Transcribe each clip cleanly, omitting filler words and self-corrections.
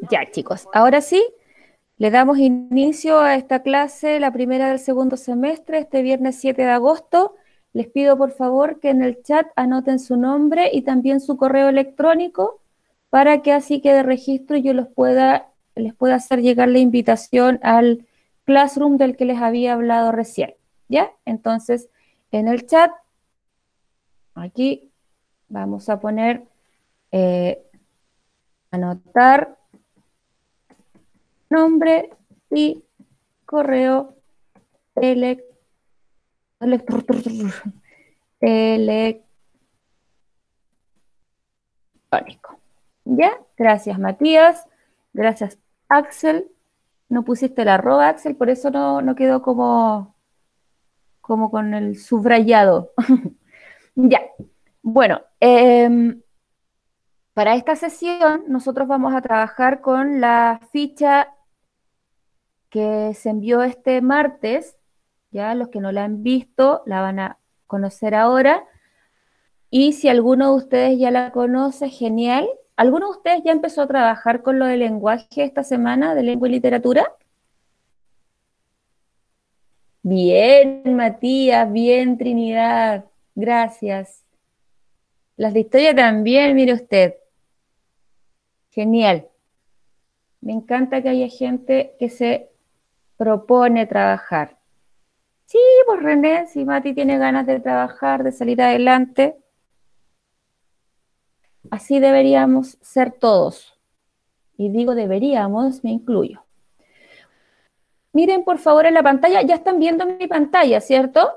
Ya, chicos, ahora sí, le damos inicio a esta clase, la primera del segundo semestre, este viernes 7 de agosto. Les pido por favor que en el chat anoten su nombre y también su correo electrónico para que así quede registro y yo les pueda hacer llegar la invitación al Classroom del que les había hablado recién. ¿Ya? Entonces, en el chat, aquí vamos a poner eh, anotar nombre y correo electrónico. ¿Ya? Gracias, Matías. Gracias, Axel. No pusiste el arroba, Axel, por eso no quedó como con el subrayado. Ya. Bueno, para esta sesión nosotros vamos a trabajar con la ficha que se envió este martes. Ya, los que no la han visto la van a conocer ahora. Y si alguno de ustedes ya la conoce, genial. ¿Alguno de ustedes ya empezó a trabajar con lo de lenguaje esta semana, de lengua y literatura? Bien, Matías, bien, Trinidad. Gracias. Las de historia también, mire usted. Genial. Me encanta que haya gente que se propone trabajar. Sí, pues René, si Mati tiene ganas de trabajar, de salir adelante, así deberíamos ser todos. Y digo deberíamos, me incluyo. Miren por favor en la pantalla, ya están viendo mi pantalla, ¿cierto?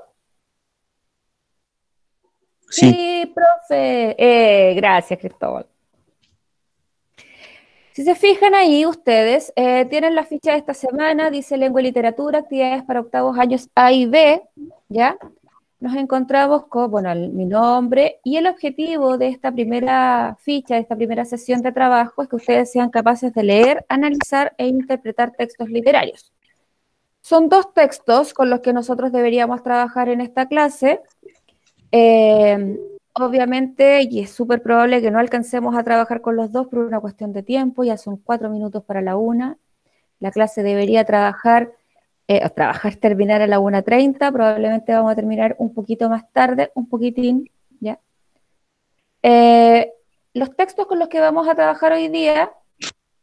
Sí, Sí, profe. Gracias, Cristóbal. Si se fijan ahí ustedes, tienen la ficha de esta semana, dice lengua y literatura, actividades para octavos años A y B, ¿ya? Nos encontramos con, bueno, mi nombre y el objetivo de esta primera ficha, de esta primera sesión de trabajo es que ustedes sean capaces de leer, analizar e interpretar textos literarios. Son dos textos con los que nosotros deberíamos trabajar en esta clase. Eh, Obviamente, y es súper probable que no alcancemos a trabajar con los dos por una cuestión de tiempo, ya son 4 minutos para la una. La clase debería terminar a la 1:30, probablemente vamos a terminar un poquito más tarde, un poquitín, ¿ya? Eh, los textos con los que vamos a trabajar hoy día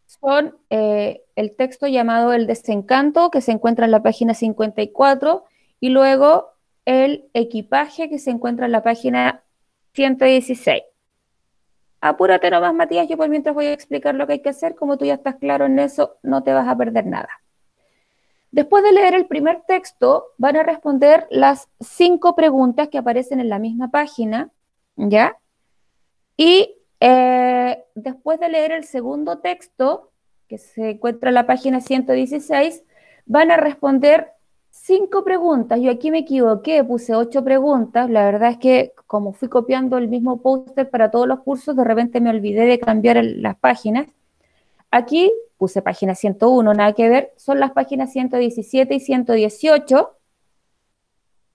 son el texto llamado El desencanto, que se encuentra en la página 54, y luego el equipaje, que se encuentra en la página 116. Apúrate nomás, Matías, yo por mientras voy a explicar lo que hay que hacer, como tú ya estás claro en eso, no te vas a perder nada. Después de leer el primer texto, van a responder las 5 preguntas que aparecen en la misma página, ¿ya? Y después de leer el segundo texto, que se encuentra en la página 116, van a responder 5 preguntas. Yo aquí me equivoqué, puse 8 preguntas. La verdad es que como fui copiando el mismo póster para todos los cursos, de repente me olvidé de cambiar las páginas. Aquí puse página 101, nada que ver, son las páginas 117 y 118.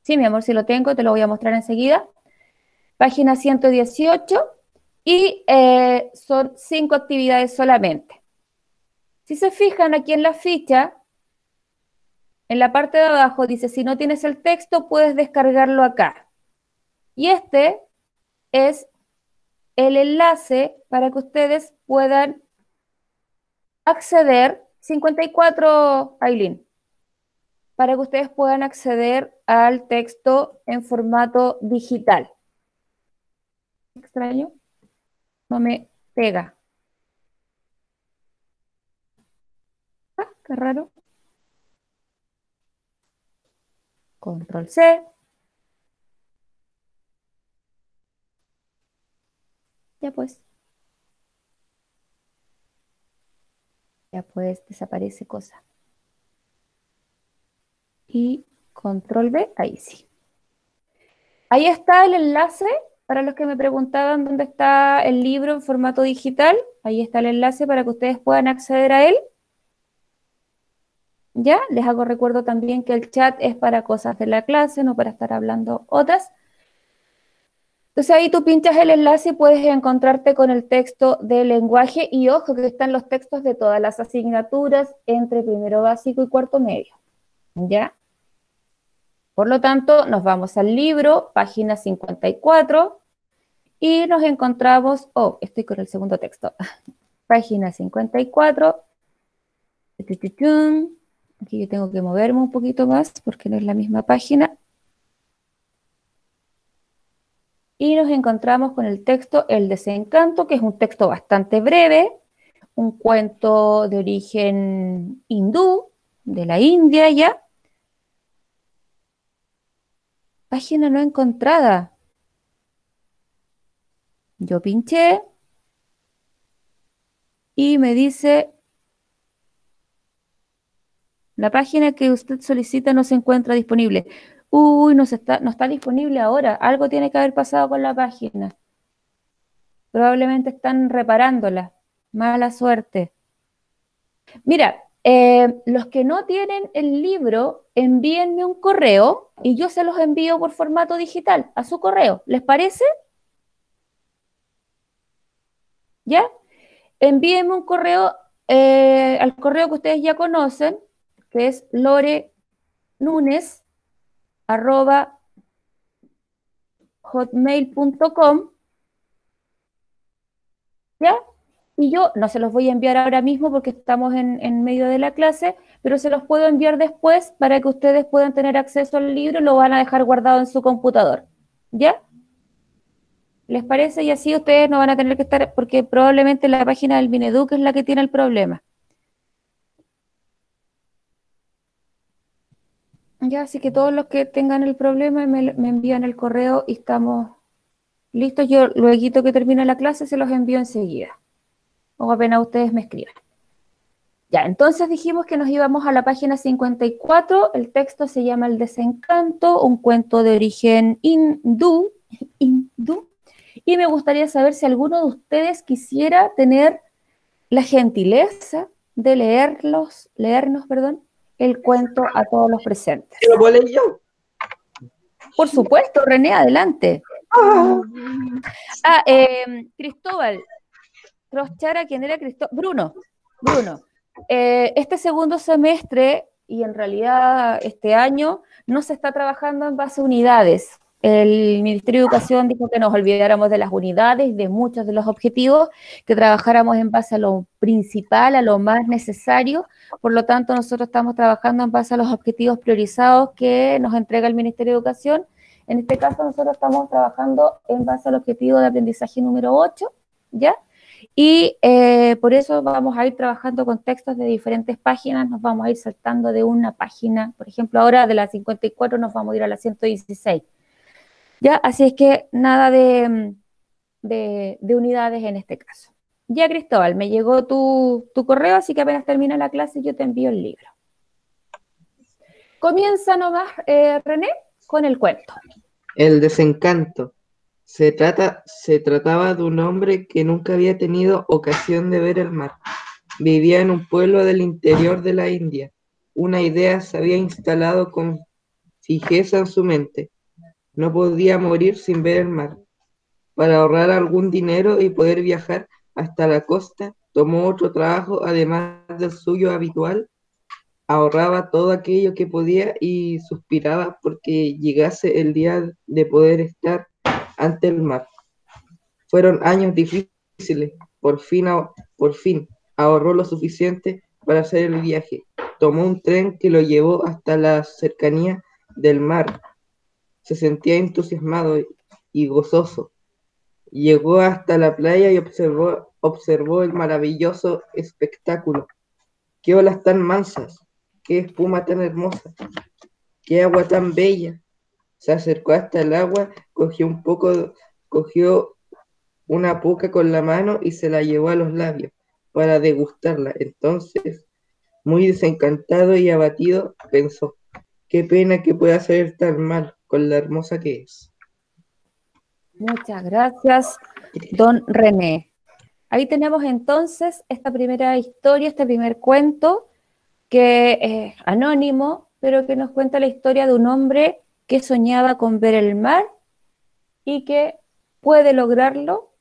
Sí, mi amor, si lo tengo, te lo voy a mostrar enseguida. Página 118 y son 5 actividades solamente. Si se fijan aquí en la ficha, en la parte de abajo dice, si no tienes el texto, puedes descargarlo acá. Y este es el enlace para que ustedes puedan acceder, 54, Aileen, para que ustedes puedan acceder al texto en formato digital. Extraño, no me pega. Ah, qué raro. Control C. Ya pues, ya pues, desaparece cosa. Y control V, ahí sí. Ahí está el enlace para los que me preguntaban dónde está el libro en formato digital. Ahí está el enlace para que ustedes puedan acceder a él. Ya, les hago recuerdo también que el chat es para cosas de la clase, no para estar hablando otras. Entonces ahí tú pinchas el enlace y puedes encontrarte con el texto de lenguaje y ojo que están los textos de todas las asignaturas entre primero básico y cuarto medio, ¿ya? Por lo tanto, nos vamos al libro, página 54, y nos encontramos, oh, estoy con el segundo texto, página 54, aquí yo tengo que moverme un poquito más porque no es la misma página, y nos encontramos con el texto El desencanto, que es un texto bastante breve, un cuento de origen hindú, de la India ya. Página no encontrada. Yo pinché y me dice, la página que usted solicita no se encuentra disponible. Uy, no está disponible ahora. Algo tiene que haber pasado con la página. Probablemente están reparándola. Mala suerte. Mira, los que no tienen el libro, envíenme un correo y yo se los envío por formato digital a su correo. ¿Les parece? ¿Ya? Envíenme un correo al correo que ustedes ya conocen, que es lorenunes@hotmail.com, ¿ya? Y yo no se los voy a enviar ahora mismo porque estamos en medio de la clase, pero se los puedo enviar después para que ustedes puedan tener acceso al libro y lo van a dejar guardado en su computador. ¿Ya? ¿Les parece? Y así ustedes no van a tener que estar, porque probablemente la página del Mineduc es la que tiene el problema. Ya, así que todos los que tengan el problema me envían el correo y estamos listos. Yo luego que termine la clase se los envío enseguida. O apenas ustedes me escriban. Ya, entonces dijimos que nos íbamos a la página 54. El texto se llama El desencanto, un cuento de origen hindú. Y me gustaría saber si alguno de ustedes quisiera tener la gentileza de leernos, perdón, el cuento a todos los presentes. ¿Lo puedo leer yo? Por supuesto, René, adelante. Ah, Cristóbal, Croschara, ¿quién era Cristóbal? Bruno. Este segundo semestre, y en realidad este año, no se está trabajando en base a unidades. El Ministerio de Educación dijo que nos olvidáramos de las unidades y de muchos de los objetivos, que trabajáramos en base a lo principal, a lo más necesario. Por lo tanto, nosotros estamos trabajando en base a los objetivos priorizados que nos entrega el Ministerio de Educación. En este caso, nosotros estamos trabajando en base al objetivo de aprendizaje número 8, ¿ya? Y por eso vamos a ir trabajando con textos de diferentes páginas, nos vamos a ir saltando de una página, por ejemplo, ahora de la 54 nos vamos a ir a la 116. ¿Ya? Así es que nada de unidades en este caso. Ya, Cristóbal, me llegó tu correo, así que apenas termina la clase yo te envío el libro. Comienza nomás, René, con el cuento. El desencanto. Se trataba de un hombre que nunca había tenido ocasión de ver el mar. Vivía en un pueblo del interior de la India. Una idea se había instalado con fijeza en su mente. No podía morir sin ver el mar. Para ahorrar algún dinero y poder viajar hasta la costa, tomó otro trabajo además del suyo habitual. Ahorraba todo aquello que podía y suspiraba porque llegase el día de poder estar ante el mar. Fueron años difíciles. Por fin ahorró lo suficiente para hacer el viaje. Tomó un tren que lo llevó hasta la cercanía del mar. Se sentía entusiasmado y gozoso. Llegó hasta la playa y observó el maravilloso espectáculo. Qué olas tan mansas, qué espuma tan hermosa, qué agua tan bella. Se acercó hasta el agua, cogió una poca con la mano y se la llevó a los labios para degustarla. Entonces, muy desencantado y abatido, pensó, qué pena que pueda ser tan mal con la hermosa que es. Muchas gracias, don René. Ahí tenemos entonces esta primera historia, este primer cuento, que es anónimo, pero que nos cuenta la historia de un hombre que soñaba con ver el mar y que puede lograrlo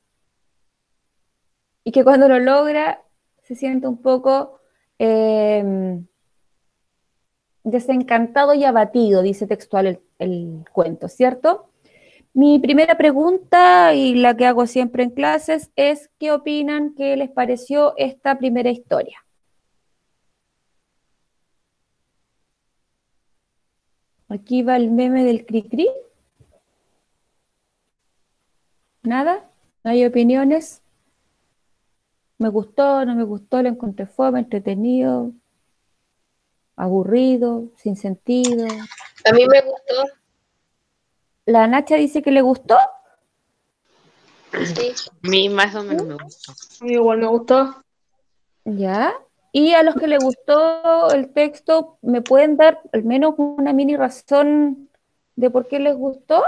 y que cuando lo logra se siente un poco desencantado y abatido, dice textual el cuento, ¿cierto? Mi primera pregunta, y la que hago siempre en clases, es ¿qué opinan? ¿Qué les pareció esta primera historia? Aquí va el meme del cri-cri. ¿Nada? ¿No hay opiniones? ¿Me gustó? ¿No me gustó? ¿Lo encontré fome, entretenido, aburrido, sin sentido? A mí me gustó, La Nacha dice que le gustó. sí. A mí más o menos me gustó. A mí igual me gustó. Ya. Y a los que les gustó el texto, ¿me pueden dar al menos una mini razón de por qué les gustó?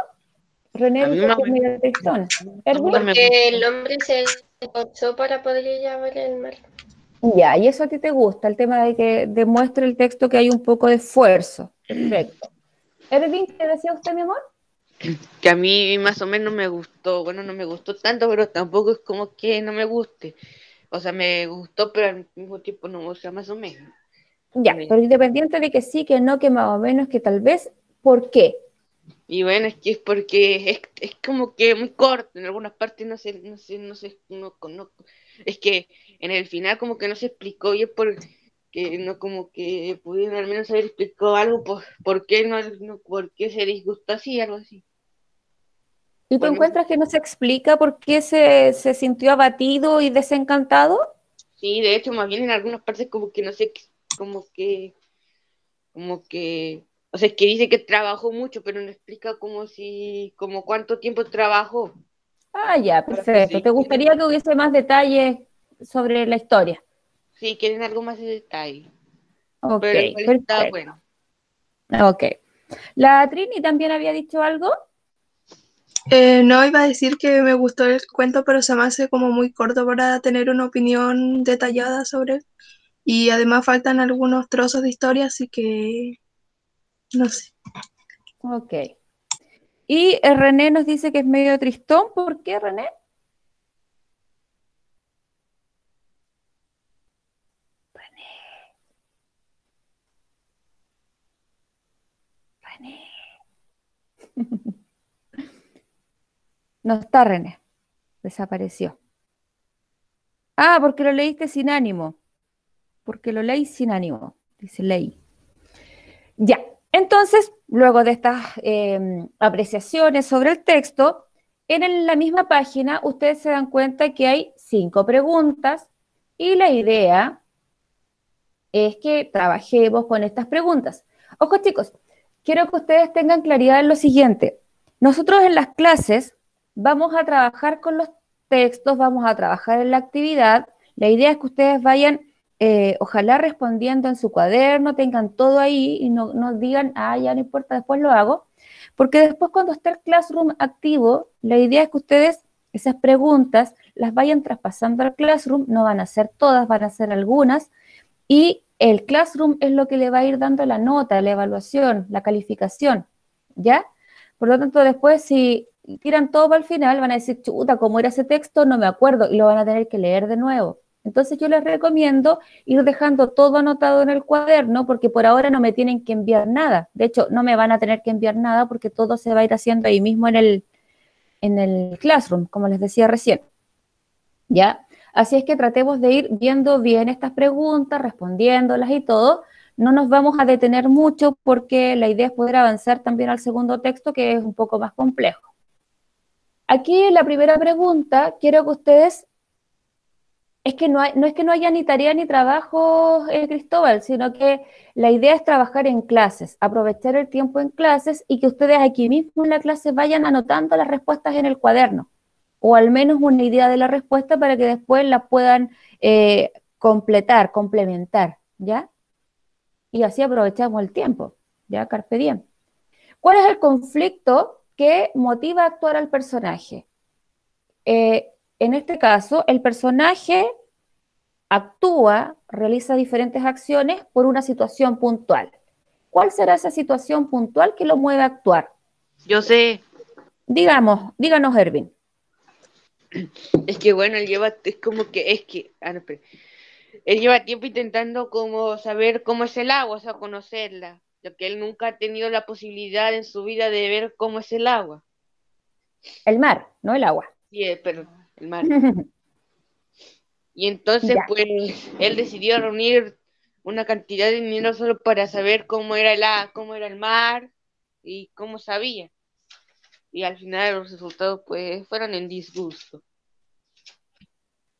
René A mí dice más que o es menos medio tristón. no ¿Erwin? me Porque gustó. el hombre se esforzó para poder llevar el mar. Ya, y eso a ti te gusta, el tema de que demuestre el texto que hay un poco de esfuerzo. Perfecto. Erwin, ¿qué decía usted, mi amor? Que a mí más o menos me gustó. Bueno, no me gustó tanto, pero tampoco es como que no me guste. O sea, me gustó, pero al mismo tiempo no, o sea, más o menos. Ya, pero independiente de que sí, que no, que más o menos, que tal vez, ¿por qué? Y bueno, es que es porque es como que muy corto, en algunas partes es que en el final como que no se explicó y es porque no como que pudieron al menos haber explicado algo, pues, por qué por qué se disgustó así, algo así. ¿Y tú Por mí, encuentras que no se explica por qué se sintió abatido y desencantado? sí, de hecho, más bien en algunas partes como que no sé, como que, como que, o sea, es que dice que trabajó mucho, pero no explica como cuánto tiempo trabajó. Ah, ya, perfecto. Sí, ¿Te gustaría que hubiese más detalles sobre la historia? sí, quieren algo más de detalle. Ok, Pero igual está perfecto. bueno. Ok. ¿La Trini también había dicho algo? No iba a decir que me gustó el cuento, pero se me hace como muy corto para tener una opinión detallada sobre él. Y además faltan algunos trozos de historia, así que no sé. Ok. Y René nos dice que es medio tristón. ¿Por qué, René? René. No está René. Desapareció. Ah, porque lo leíste sin ánimo. Porque lo leí sin ánimo. Dice leí. Ya. Entonces, luego de estas apreciaciones sobre el texto, la misma página ustedes se dan cuenta que hay 5 preguntas y la idea es que trabajemos con estas preguntas. Ojo, chicos, quiero que ustedes tengan claridad en lo siguiente. Nosotros en las clases vamos a trabajar con los textos, vamos a trabajar en la actividad. La idea es que ustedes vayan, ojalá respondiendo en su cuaderno, tengan todo ahí y no digan, ah, ya no importa, después lo hago. Porque después cuando esté el Classroom activo, la idea es que ustedes esas preguntas las vayan traspasando al Classroom, no van a ser todas, van a ser algunas, y el Classroom es lo que le va a ir dando la nota, la evaluación, la calificación, ¿ya? Por lo tanto, después si tiran todo para el final, van a decir, chuta, ¿cómo era ese texto? No me acuerdo, y lo van a tener que leer de nuevo. Entonces yo les recomiendo ir dejando todo anotado en el cuaderno, porque por ahora no me tienen que enviar nada. De hecho, no me van a tener que enviar nada porque todo se va a ir haciendo ahí mismo en el Classroom, como les decía recién, ¿ya? Así es que tratemos de ir viendo bien estas preguntas, respondiéndolas y todo. No nos vamos a detener mucho porque la idea es poder avanzar también al segundo texto, que es un poco más complejo. Aquí la primera pregunta, quiero que ustedes, es que no es que no haya ni tarea ni trabajo, Cristóbal, sino que la idea es trabajar en clases, aprovechar el tiempo en clases y que ustedes aquí mismo en la clase vayan anotando las respuestas en el cuaderno, o al menos una idea de la respuesta para que después la puedan completar, complementar, ¿ya? Y así aprovechamos el tiempo, ¿ya? Carpe diem. ¿Cuál es el conflicto que motiva a actuar al personaje? En este caso, el personaje actúa, realiza diferentes acciones por una situación puntual. ¿Cuál será esa situación puntual que lo mueve a actuar? Yo sé, Díganos, Ervin. Es que bueno, él lleva, es como que, es que, no, espera. Él lleva tiempo intentando como saber cómo es el agua, o sea, conocerla, ya que él nunca ha tenido la posibilidad en su vida de ver cómo es el agua. El mar, no el agua. Sí, pero el mar. Y entonces, Ya, pues, él decidió reunir una cantidad de dinero solo para saber cómo era el mar y cómo sabía. Y al final los resultados, pues, fueron en disgusto.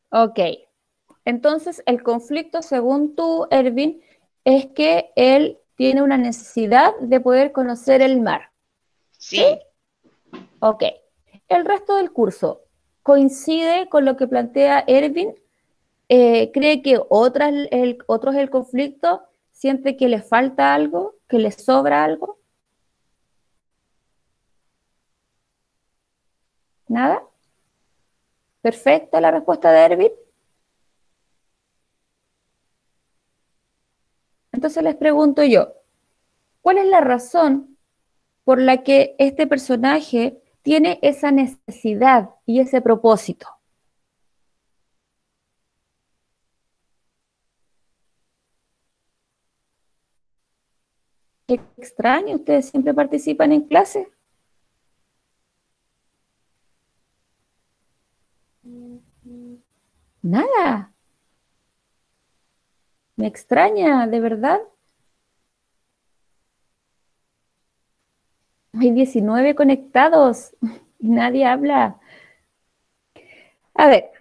ok. Entonces, el conflicto, según tú, Ervin, es que él tiene una necesidad de poder conocer el mar. ¿Sí? Sí, Ok. El resto del curso coincide con lo que plantea Ervin. ¿Cree que otro es el conflicto? ¿Siente que le falta algo? ¿Que le sobra algo? ¿Nada? ¿Perfecta la respuesta de Ervin? Entonces les pregunto yo, ¿cuál es la razón por la que este personaje tiene esa necesidad y ese propósito? Qué extraño, ustedes siempre participan en clase. Nada, me extraña, de verdad. Hay 19 conectados y nadie habla. A ver,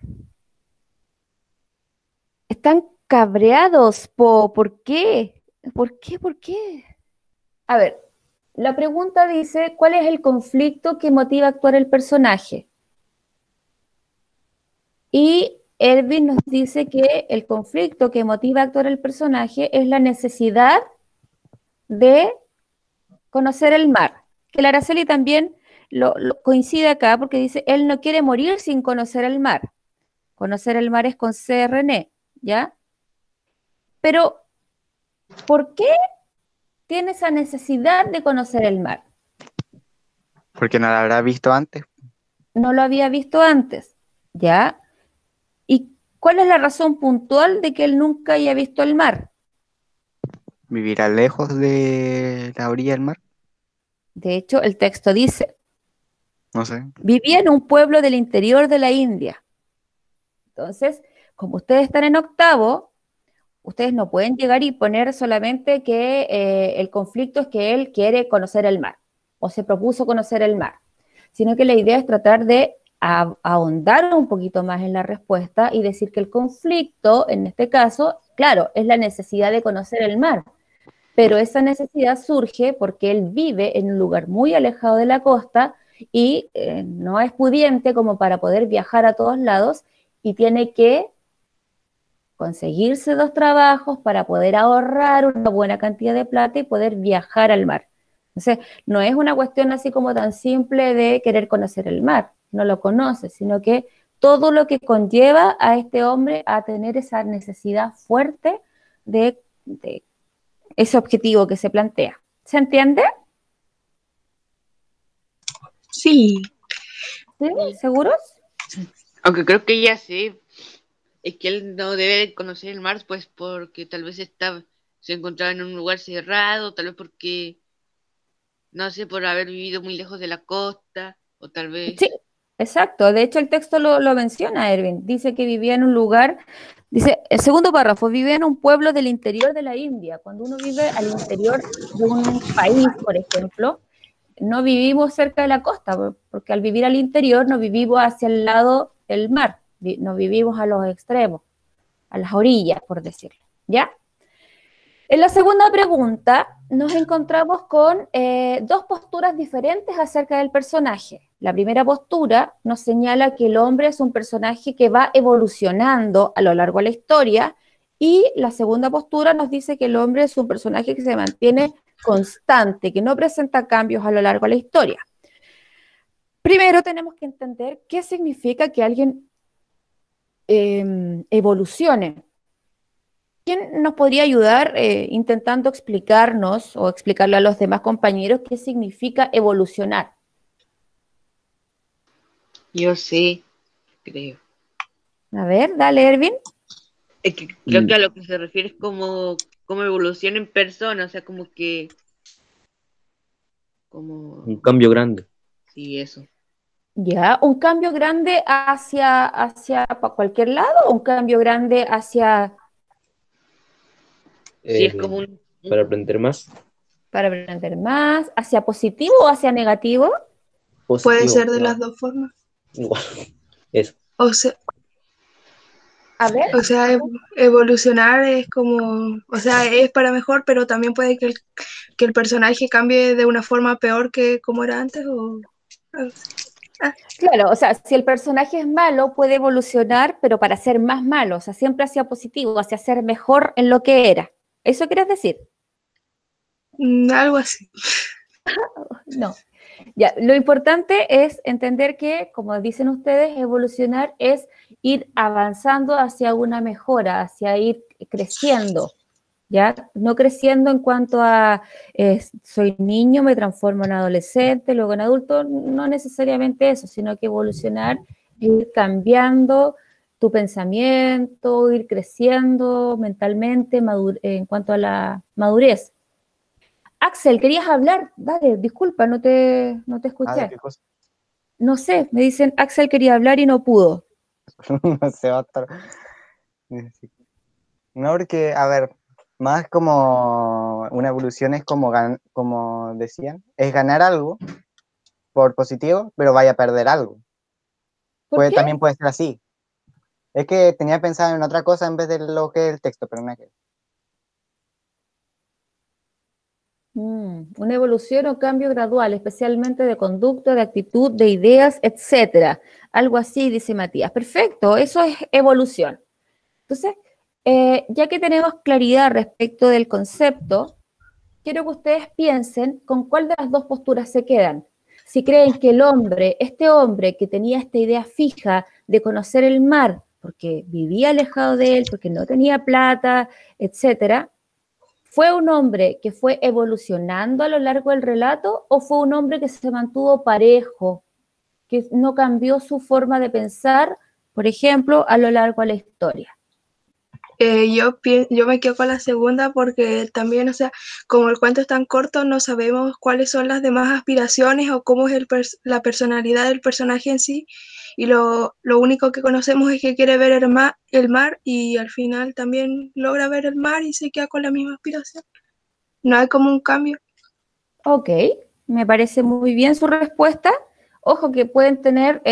están cabreados. ¿Por qué? ¿Por qué? ¿Por qué? A ver, la pregunta dice, ¿cuál es el conflicto que motiva a actuar el personaje? Y Erwin nos dice que el conflicto que motiva a actuar el personaje es la necesidad de conocer el mar. Que la Araceli también lo coincide acá porque dice, él no quiere morir sin conocer el mar. Conocer el mar es con C, René, ¿ya? Pero, ¿por qué tiene esa necesidad de conocer el mar? Porque no la habrá visto antes. No lo había visto antes, ¿ya? ¿Y cuál es la razón puntual de que él nunca haya visto el mar? Vivirá lejos de la orilla del mar. De hecho, el texto dice, No sé. vivía en un pueblo del interior de la India. Entonces, como ustedes están en octavo, ustedes no pueden llegar y poner solamente que el conflicto es que él quiere conocer el mar o se propuso conocer el mar, sino que la idea es tratar de ahondar un poquito más en la respuesta y decir que el conflicto, en este caso, claro, es la necesidad de conocer el mar, pero esa necesidad surge porque él vive en un lugar muy alejado de la costa y no es pudiente como para poder viajar a todos lados y tiene que conseguirse 2 trabajos para poder ahorrar una buena cantidad de plata y poder viajar al mar. Entonces, no es una cuestión así como tan simple de querer conocer el mar, no lo conoce, sino que todo lo que conlleva a este hombre a tener esa necesidad fuerte de ese objetivo que se plantea. ¿Se entiende? Sí, ¿Sí? ¿Seguros? aunque creo que ya sé, es que él no debe conocer el mar, pues porque tal vez se encontraba en un lugar cerrado, tal vez porque, no sé, por haber vivido muy lejos de la costa, o tal Sí, vez, exacto. De hecho, el texto lo menciona, Erwin. Dice que vivía en un lugar, dice, el segundo párrafo, vivía en un pueblo del interior de la India. Cuando uno vive al interior de un país, por ejemplo, no vivimos cerca de la costa, porque al vivir al interior no vivimos hacia el lado del mar, no vivimos a los extremos, a las orillas, por decirlo. ¿Ya? En la segunda pregunta nos encontramos con 2 posturas diferentes acerca del personaje. La primera postura nos señala que el hombre es un personaje que va evolucionando a lo largo de la historia y la segunda postura nos dice que el hombre es un personaje que se mantiene constante, que no presenta cambios a lo largo de la historia. Primero tenemos que entender qué significa que alguien evolucione. ¿Quién nos podría ayudar intentando explicarnos o explicarle a los demás compañeros qué significa evolucionar? yo sé, creo. A ver, dale, Ervin. Es que creo que a lo que se refiere es como evolución en persona, o sea, como que, como, Un cambio grande. sí, eso. Ya, un cambio grande hacia cualquier lado, o un cambio grande hacia Sí, es Eh, como para aprender más. para aprender más, hacia positivo o hacia negativo. Puede Positivo. ser de las dos formas. Igual. Eso. O sea, A ver, evolucionar es como, o sea, es para mejor, pero también puede que el personaje cambie de una forma peor que como era antes o algo así. claro, o sea, si el personaje es malo, puede evolucionar, pero para ser más malo, o sea, siempre hacia positivo, hacia ser mejor en lo que era. ¿Eso quieres decir? Algo así. No. Ya, lo importante es entender que, como dicen ustedes, evolucionar es ir avanzando hacia una mejora, hacia ir creciendo, ¿ya? No creciendo en cuanto a soy niño, me transformo en adolescente, luego en adulto, no necesariamente eso, sino que evolucionar es ir cambiando tu pensamiento, ir creciendo mentalmente en cuanto a la madurez. Axel, querías hablar, dale, disculpa, no te ¿De escuché. qué cosa? No sé, me dicen Axel quería hablar y no pudo. No sé, otro. No, porque, a ver, más como una evolución es como, como decían, es ganar algo por positivo, pero vaya a perder algo. ¿Por qué? También puede ser así. Es que tenía pensado en otra cosa en vez de lo que es el texto, pero no es que... Una evolución o cambio gradual, especialmente de conducta, de actitud, de ideas, etcétera. Algo así, dice Matías. Perfecto, eso es evolución. Entonces, ya que tenemos claridad respecto del concepto, quiero que ustedes piensen con cuál de las dos posturas se quedan. Si creen que este hombre que tenía esta idea fija de conocer el mar, porque vivía alejado de él, porque no tenía plata, etcétera, ¿fue un hombre que fue evolucionando a lo largo del relato o fue un hombre que se mantuvo parejo, que no cambió su forma de pensar, por ejemplo, a lo largo de la historia? Yo me quedo con la segunda porque también, o sea, como el cuento es tan corto, no sabemos cuáles son las demás aspiraciones o cómo es la personalidad del personaje en sí. Y lo único que conocemos es que quiere ver el mar y al final también logra ver el mar y se queda con la misma aspiración. No hay como un cambio. Ok, me parece muy bien su respuesta. Ojo que pueden tener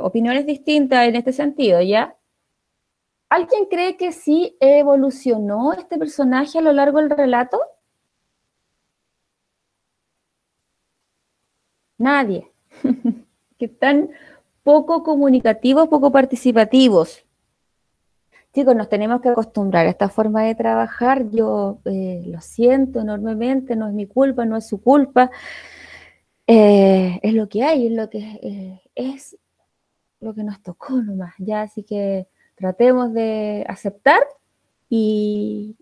opiniones distintas en este sentido, ¿ya? ¿Alguien cree que sí evolucionó este personaje a lo largo del relato? Nadie. Que están poco comunicativos, poco participativos. Chicos, nos tenemos que acostumbrar a esta forma de trabajar. Yo lo siento enormemente, no es mi culpa, no es su culpa. Es lo que hay, es lo que nos tocó nomás, ya, así que tratemos de aceptar y,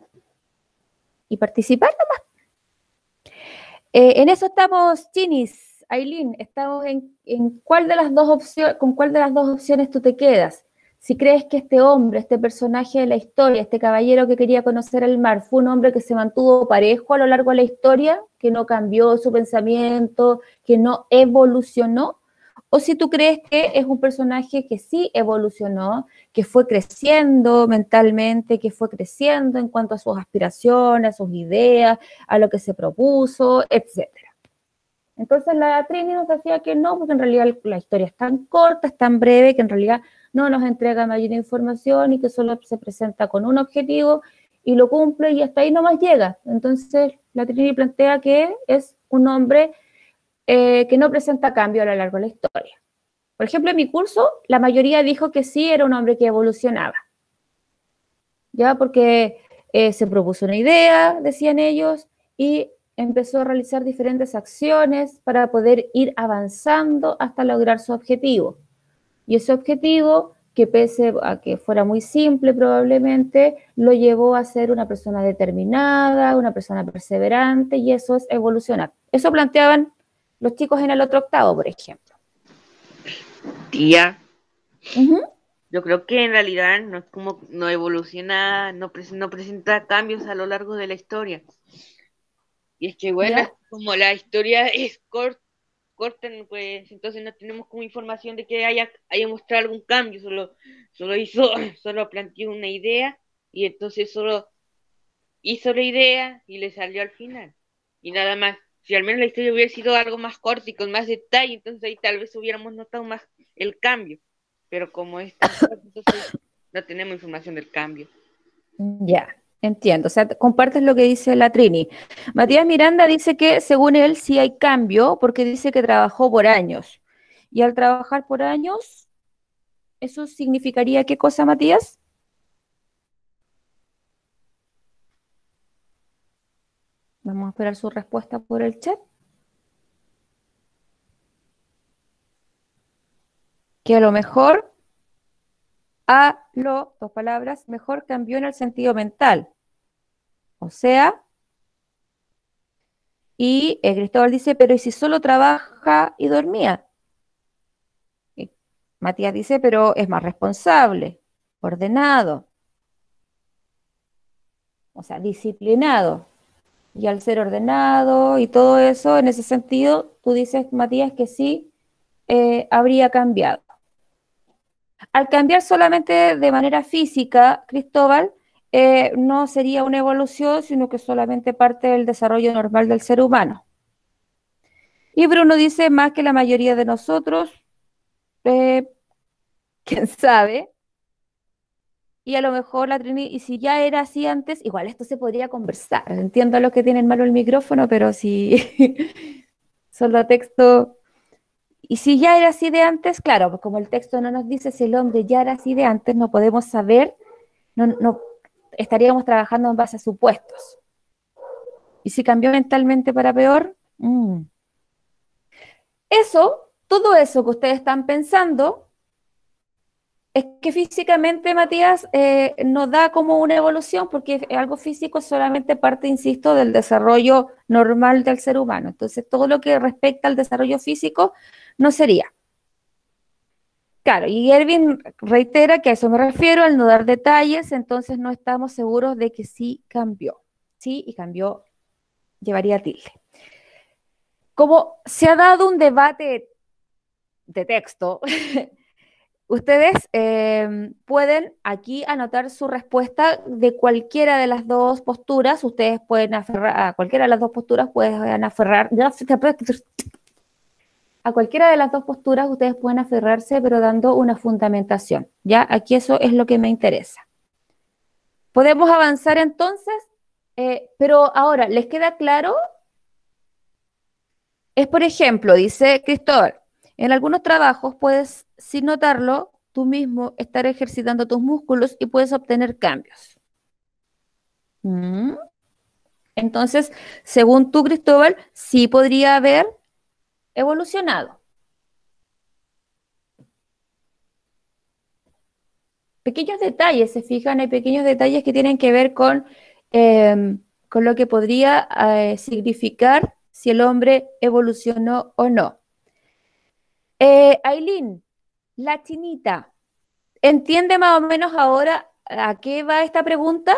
y participar nomás. En eso estamos, Chinis, Aileen, estamos en cuál de las dos opciones, con cuál de las dos opciones tú te quedas. Si crees que este hombre, este personaje de la historia, este caballero que quería conocer el mar, fue un hombre que se mantuvo parejo a lo largo de la historia, que no cambió su pensamiento, que no evolucionó, o si tú crees que es un personaje que sí evolucionó, que fue creciendo mentalmente, que fue creciendo en cuanto a sus aspiraciones, a sus ideas, a lo que se propuso, etcétera. Entonces la Trini nos decía que no, porque en realidad la historia es tan corta, es tan breve, que en realidad no nos entrega mayor información y que solo se presenta con un objetivo y lo cumple y hasta ahí nomás llega. Entonces la Trini plantea que es un hombre que no presenta cambio a lo largo de la historia. Por ejemplo, en mi curso, la mayoría dijo que sí era un hombre que evolucionaba, ¿ya? Porque se propuso una idea, decían ellos, y empezó a realizar diferentes acciones para poder ir avanzando hasta lograr su objetivo. Y ese objetivo, que pese a que fuera muy simple probablemente, lo llevó a ser una persona determinada, una persona perseverante, y eso es evolucionar. Eso planteaban los chicos en el otro octavo, por ejemplo. Tía, Ujú. Yo creo que en realidad no es como no evoluciona, no presenta cambios a lo largo de la historia. Y es que bueno, es ¿Ya? como la historia es corta, pues entonces no tenemos como información de que haya mostrado algún cambio, solo hizo, solo planteó una idea y entonces solo hizo la idea y le salió al final. Y nada más. Si al menos la historia hubiera sido algo más corta y con más detalle, entonces ahí tal vez hubiéramos notado más el cambio. Pero como es tan corto, entonces no tenemos información del cambio. Ya, entiendo. O sea, compartes lo que dice la Trini. Sí. Matías Miranda dice que según él sí hay cambio porque dice que trabajó por años. Y al trabajar por años, ¿eso significaría qué cosa, Matías? Vamos a esperar su respuesta por el chat. Que a lo mejor, dos palabras, mejor cambió en el sentido mental. O sea, y Cristóbal dice, pero ¿y si solo trabaja y dormía? Y Matías dice, pero es más responsable, ordenado, o sea, disciplinado. Y al ser ordenado y todo eso, en ese sentido, tú dices, Matías, que sí habría cambiado. Al cambiar solamente de manera física, Cristóbal, no sería una evolución, sino que solamente parte del desarrollo normal del ser humano. Y Bruno dice, más que la mayoría de nosotros, eh, quién sabe, y a lo mejor la Trini, y si ya era así antes, igual esto se podría conversar. Entiendo a los que tienen malo el micrófono, pero si solo texto. Y si ya era así de antes, claro, pues como el texto no nos dice si el hombre ya era así de antes, no podemos saber, no estaríamos trabajando en base a supuestos. Y si cambió mentalmente para peor, eso, todo eso que ustedes están pensando, es que físicamente, Matías, no da como una evolución, porque algo físico es solamente parte, insisto, del desarrollo normal del ser humano. Entonces, todo lo que respecta al desarrollo físico no sería. Claro, y Erwin reitera que a eso me refiero, al no dar detalles, entonces no estamos seguros de que sí cambió. Sí, y cambió, llevaría tilde. Como se ha dado un debate de texto, ustedes pueden aquí anotar su respuesta de cualquiera de las dos posturas. Ustedes pueden aferrar a cualquiera de las dos posturas, pueden aferrar. A cualquiera de las dos posturas ustedes pueden aferrarse, pero dando una fundamentación. ¿Ya? Aquí eso es lo que me interesa. Podemos avanzar entonces, pero ahora, ¿les queda claro? Es, por ejemplo, dice Cristóbal, en algunos trabajos puedes, sin notarlo, tú mismo estar ejercitando tus músculos y puedes obtener cambios. Entonces, según tú, Cristóbal, sí podría haber evolucionado. Pequeños detalles, se fijan, hay pequeños detalles que tienen que ver con lo que podría significar si el hombre evolucionó o no. Ailín, la chinita, ¿entiende más o menos ahora a qué va esta pregunta?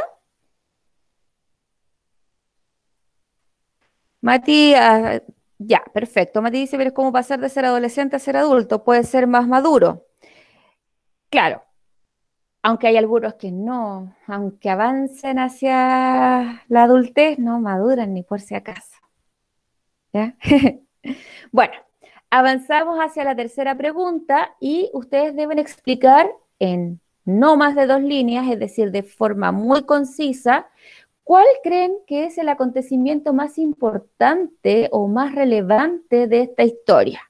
Mati, ya, perfecto. Mati dice, pero es como pasar de ser adolescente a ser adulto, puede ser más maduro. Claro, aunque hay algunos que no, aunque avancen hacia la adultez, no maduran ni por si acaso. ¿Ya? Bueno, avanzamos hacia la tercera pregunta y ustedes deben explicar en no más de 2 líneas, es decir, de forma muy concisa, ¿cuál creen que es el acontecimiento más importante o más relevante de esta historia?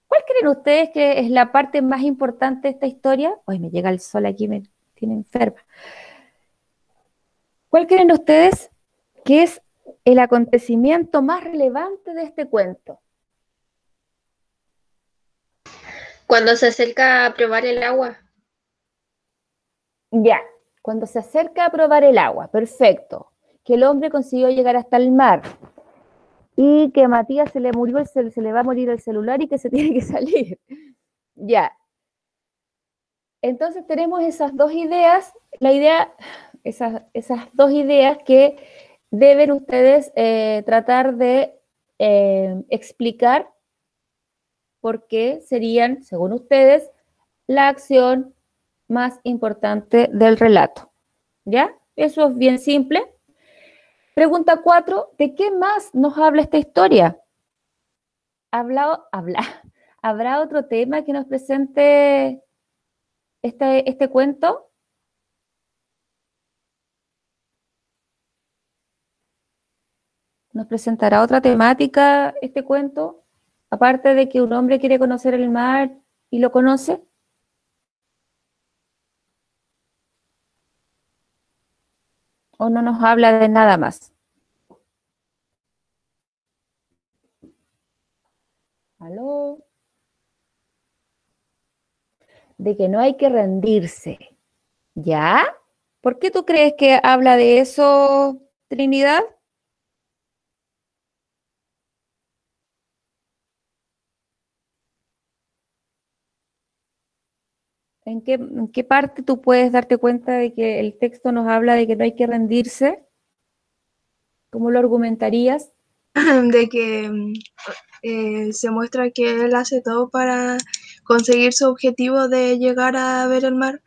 ¿Cuál creen ustedes que es la parte más importante de esta historia? Hoy me llega el sol aquí, me tiene enferma. ¿Cuál creen ustedes que es el acontecimiento más relevante de este cuento? Cuando se acerca a probar el agua. Ya, cuando se acerca a probar el agua, perfecto. Que el hombre consiguió llegar hasta el mar y que a Matías se le va a morir el celular y que se tiene que salir. Ya. Entonces tenemos esas dos ideas, esas dos ideas que deben ustedes tratar de explicar por qué serían, según ustedes, la acción más importante del relato. ¿Ya? Eso es bien simple. Pregunta 4, ¿de qué más nos habla esta historia? ¿Habrá otro tema que nos presente este cuento? ¿Nos presentará otra temática este cuento? Aparte de que un hombre quiere conocer el mar y lo conoce. ¿O no nos habla de nada más? ¿Aló? De que no hay que rendirse. ¿Ya? ¿Por qué tú crees que habla de eso, Trinidad? ¿En qué parte tú puedes darte cuenta de que el texto nos habla de que no hay que rendirse? ¿Cómo lo argumentarías? De que se muestra que él hace todo para conseguir su objetivo de llegar a ver el mar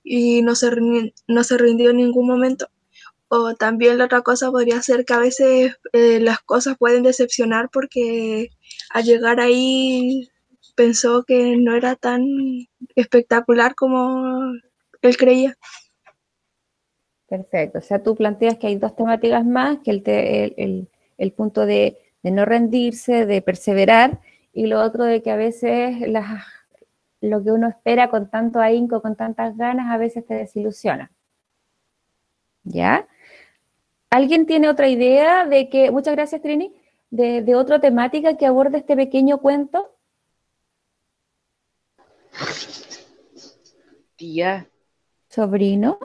y no se rindió en ningún momento. O también la otra cosa podría ser que a veces las cosas pueden decepcionar porque al llegar ahí pensó que no era tan espectacular como él creía. Perfecto. O sea, tú planteas que hay dos temáticas más, que el punto de no rendirse, de perseverar, y lo otro de que a veces lo que uno espera con tanto ahínco, con tantas ganas, a veces te desilusiona. ¿Ya? ¿Alguien tiene otra idea de que, muchas gracias Trini, de otra temática que aborde este pequeño cuento? Tía. Sobrino.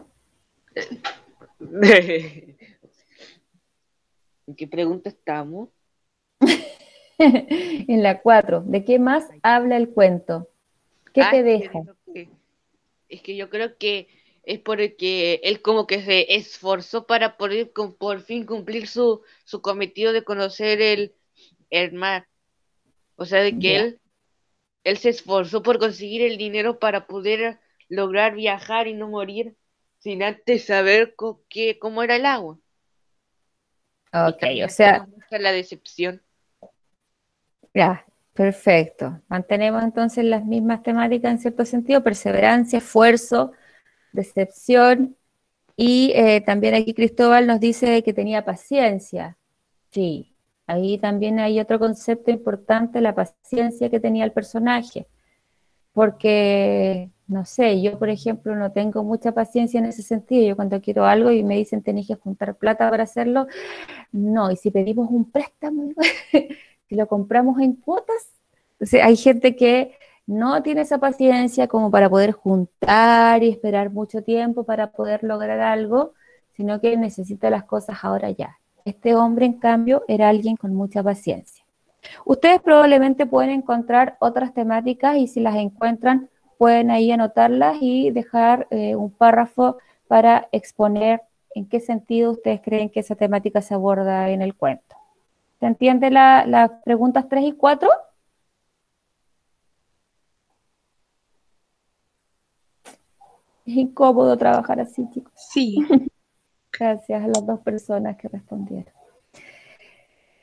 ¿En qué pregunta estamos? En la 4. ¿De qué más habla el cuento? ¿Qué te deja? Es que yo creo que es porque él como que se esforzó para poder por fin cumplir su cometido de conocer el mar. O sea, de que ¿Ya? él se esforzó por conseguir el dinero para poder lograr viajar y no morir sin antes saber cómo era el agua. Y Ok, también o aquí sea, nos muestra la decepción. ya, perfecto. Mantenemos entonces las mismas temáticas en cierto sentido, perseverancia, esfuerzo, decepción, y también aquí Cristóbal nos dice que tenía paciencia. Sí, ahí también hay otro concepto importante, la paciencia que tenía el personaje, porque, no sé, yo por ejemplo no tengo mucha paciencia en ese sentido. Yo cuando quiero algo y me dicen tenés que juntar plata para hacerlo, no, y si pedimos un préstamo, si lo compramos en cuotas, entonces hay gente que no tiene esa paciencia como para poder juntar y esperar mucho tiempo para poder lograr algo, sino que necesita las cosas ahora ya. Este hombre, en cambio, era alguien con mucha paciencia. Ustedes probablemente pueden encontrar otras temáticas y si las encuentran, pueden ahí anotarlas y dejar un párrafo para exponer en qué sentido ustedes creen que esa temática se aborda en el cuento. ¿Se entiende las preguntas 3 y 4? Es incómodo trabajar así, chicos. Sí. Gracias a las dos personas que respondieron.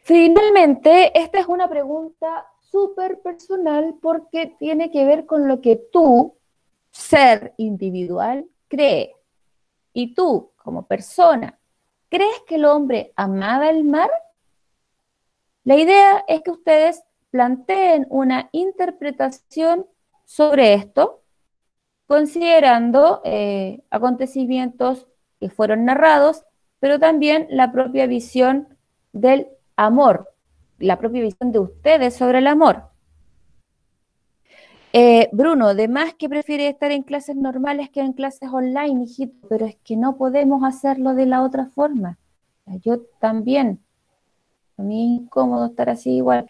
Finalmente, esta es una pregunta súper personal porque tiene que ver con lo que tú, ser individual, cree. Y tú, como persona, ¿crees que el hombre amaba el mar? La idea es que ustedes planteen una interpretación sobre esto, considerando acontecimientos que fueron narrados, pero también la propia visión del amor, la propia visión de ustedes sobre el amor. Bruno, de más que prefiere estar en clases normales que en clases online, hijito, pero es que no podemos hacerlo de la otra forma. Yo también, a mí es incómodo estar así igual,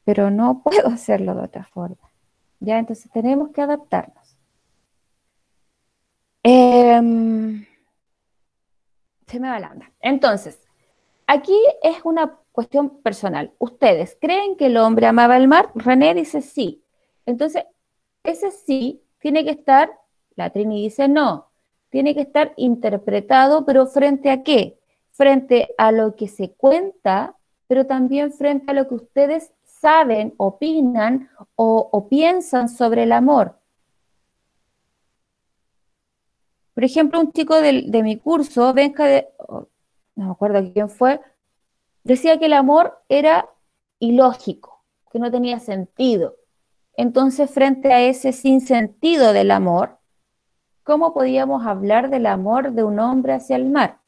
pero no puedo hacerlo de otra forma. Ya, entonces tenemos que adaptarnos. Se me va la onda. Entonces, aquí es una cuestión personal. ¿Ustedes creen que el hombre amaba el mar? René dice sí. Entonces, ese sí tiene que estar, la Trini dice no, tiene que estar interpretado, pero ¿frente a qué? Frente a lo que se cuenta, pero también frente a lo que ustedes saben, opinan o piensan sobre el amor. Por ejemplo, un chico de mi curso, no me acuerdo quién fue, decía que el amor era ilógico, que no tenía sentido. Entonces, frente a ese sinsentido del amor, ¿cómo podíamos hablar del amor de un hombre hacia el mar?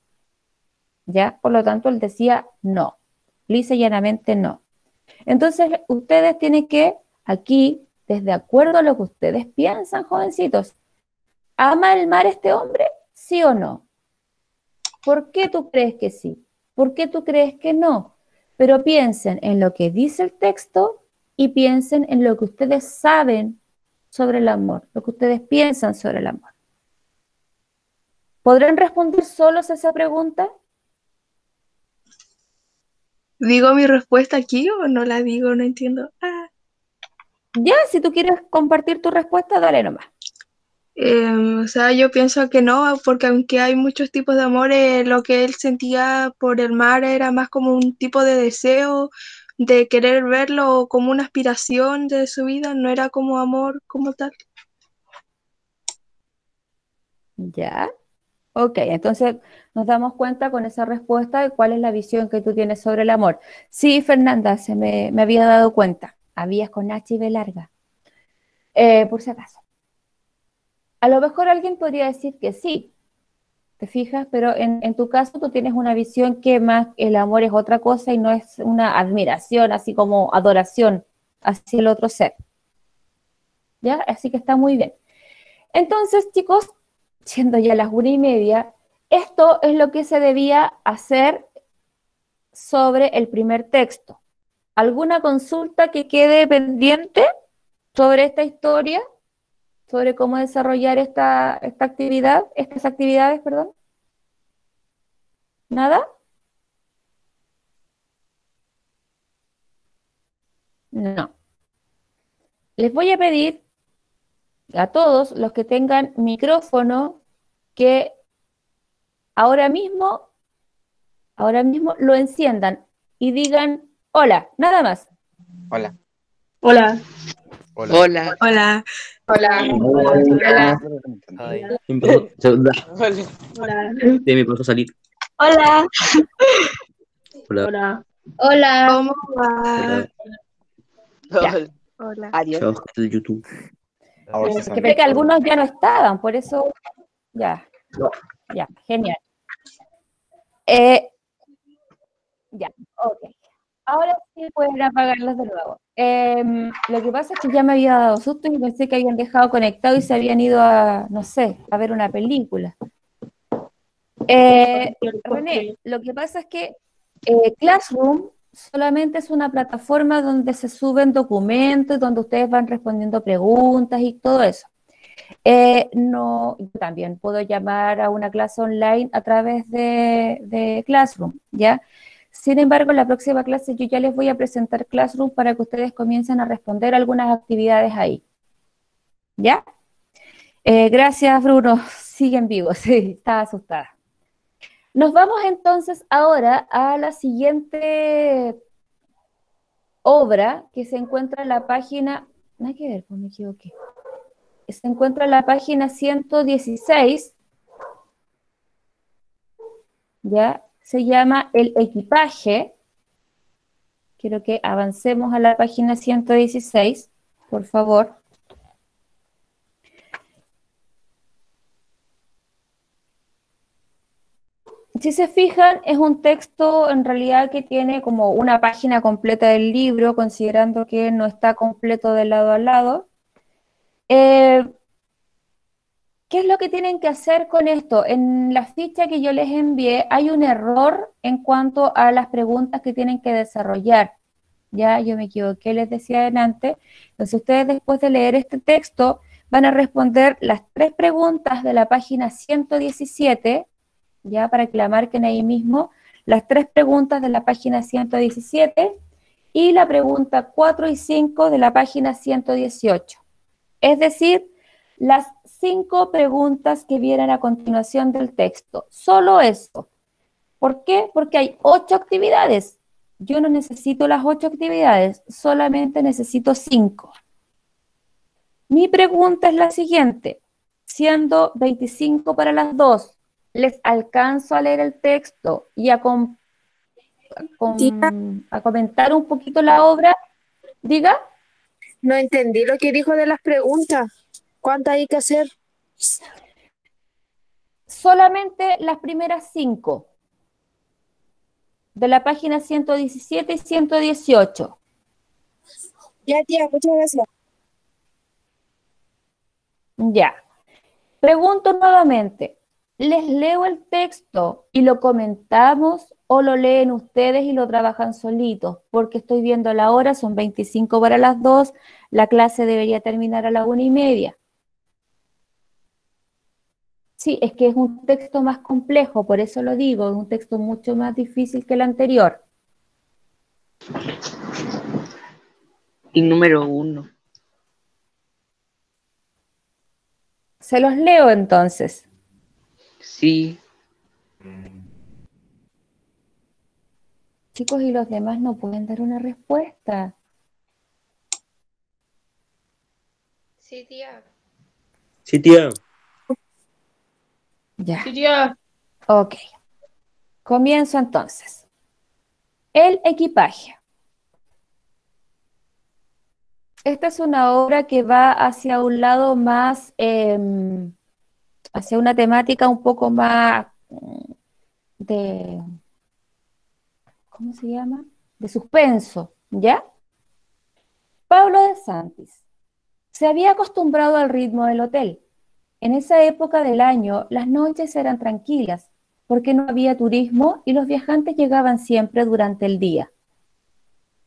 ¿Ya? Por lo tanto, él decía no, lisa y llanamente no. Entonces, ustedes tienen que, aquí, desde acuerdo a lo que ustedes piensan, jovencitos, ¿ama el mar este hombre? ¿Sí o no? ¿Por qué tú crees que sí? ¿Por qué tú crees que no? Pero piensen en lo que dice el texto y piensen en lo que ustedes saben sobre el amor, lo que ustedes piensan sobre el amor. ¿Podrán responder solos a esa pregunta? ¿Digo mi respuesta aquí o no la digo? No entiendo. Ya, si tú quieres compartir tu respuesta, dale nomás. O sea, yo pienso que no, porque aunque hay muchos tipos de amor, lo que él sentía por el mar era más como un tipo de deseo, de querer verlo como una aspiración de su vida, no era como amor como tal. Ya. Ok, entonces nos damos cuenta con esa respuesta de cuál es la visión que tú tienes sobre el amor. Sí, Fernanda, me había dado cuenta. Habías con H y B larga. Por si acaso. A lo mejor alguien podría decir que sí, ¿te fijas? Pero en tu caso tú tienes una visión que más el amor es otra cosa y no es una admiración, así como adoración hacia el otro ser. ¿Ya? Así que está muy bien. Entonces, chicos, siendo ya las 1:30, esto es lo que se debía hacer sobre el primer texto. ¿Alguna consulta que quede pendiente sobre esta historia? ¿Sobre cómo desarrollar esta actividad, estas actividades, perdón? ¿Nada? No. Les voy a pedir a todos los que tengan micrófono que ahora mismo lo enciendan y digan hola, nada más. Hola. Hola. Hola. Hola. Hola. Hola. Hola. De mi paso a salir. Hola. Hola. Hola. ¿Cómo va? Ya. Hola. Adiós. Chao, gente de YouTube. Ahora sí Es sale. que algunos ya no estaban, por eso, ya, genial. Ya, ok. Ahora sí pueden apagarlos de nuevo. Lo que pasa es que ya me había dado susto y pensé que habían dejado conectado y se habían ido a, no sé, a ver una película. René, lo que pasa es que Classroom solamente es una plataforma donde se suben documentos, donde ustedes van respondiendo preguntas y todo eso. No, yo también puedo llamar a una clase online a través de Classroom, ¿ya? Sin embargo, en la próxima clase yo ya les voy a presentar Classroom para que ustedes comiencen a responder algunas actividades ahí, ¿ya? Gracias, Bruno. Siguen vivos, sí, estaba asustada. Nos vamos entonces ahora a la siguiente obra que se encuentra en la página, no hay que ver, pues me equivoqué. Se encuentra en la página 116, ¿ya? Se llama El equipaje. Quiero que avancemos a la página 116, por favor. Si se fijan, es un texto en realidad que tiene como una página completa del libro, considerando que no está completo de lado a lado. ¿Qué es lo que tienen que hacer con esto? En la ficha que yo les envié hay un error en cuanto a las preguntas que tienen que desarrollar. Ya, yo me equivoqué, les decía adelante. Entonces ustedes después de leer este texto van a responder las 3 preguntas de la página 117, ya para que la marquen ahí mismo, las 3 preguntas de la página 117 y la pregunta 4 y 5 de la página 118. Es decir, las 5 preguntas que vienen a continuación del texto. Solo eso. ¿Por qué? Porque hay 8 actividades. Yo no necesito las 8 actividades, solamente necesito 5. Mi pregunta es la siguiente. Siendo 25 para las 2, ¿les alcanzo a leer el texto y a comentar un poquito la obra? Diga. No entendí lo que dijo de las preguntas. ¿Cuántas hay que hacer? Solamente las primeras 5 de la página 117 y 118. Ya, tía, muchas gracias. Ya. Pregunto nuevamente, ¿les leo el texto y lo comentamos o lo leen ustedes y lo trabajan solitos? Porque estoy viendo la hora, son 25 para las 2, la clase debería terminar a la 1:30. Sí, es que es un texto más complejo, por eso lo digo, es un texto mucho más difícil que el anterior. El número 1. Se los leo entonces. Sí. Chicos, y los demás no pueden dar una respuesta. Sí, tía. Sí, tía. Ya. Sí, tía. Ok. Comienzo entonces. El equipaje. Esta es una obra que va hacia un lado más, hacia una temática un poco más de, ¿cómo se llama? De suspenso, ¿ya? Pablo de Santis se había acostumbrado al ritmo del hotel. En esa época del año, las noches eran tranquilas, porque no había turismo y los viajantes llegaban siempre durante el día.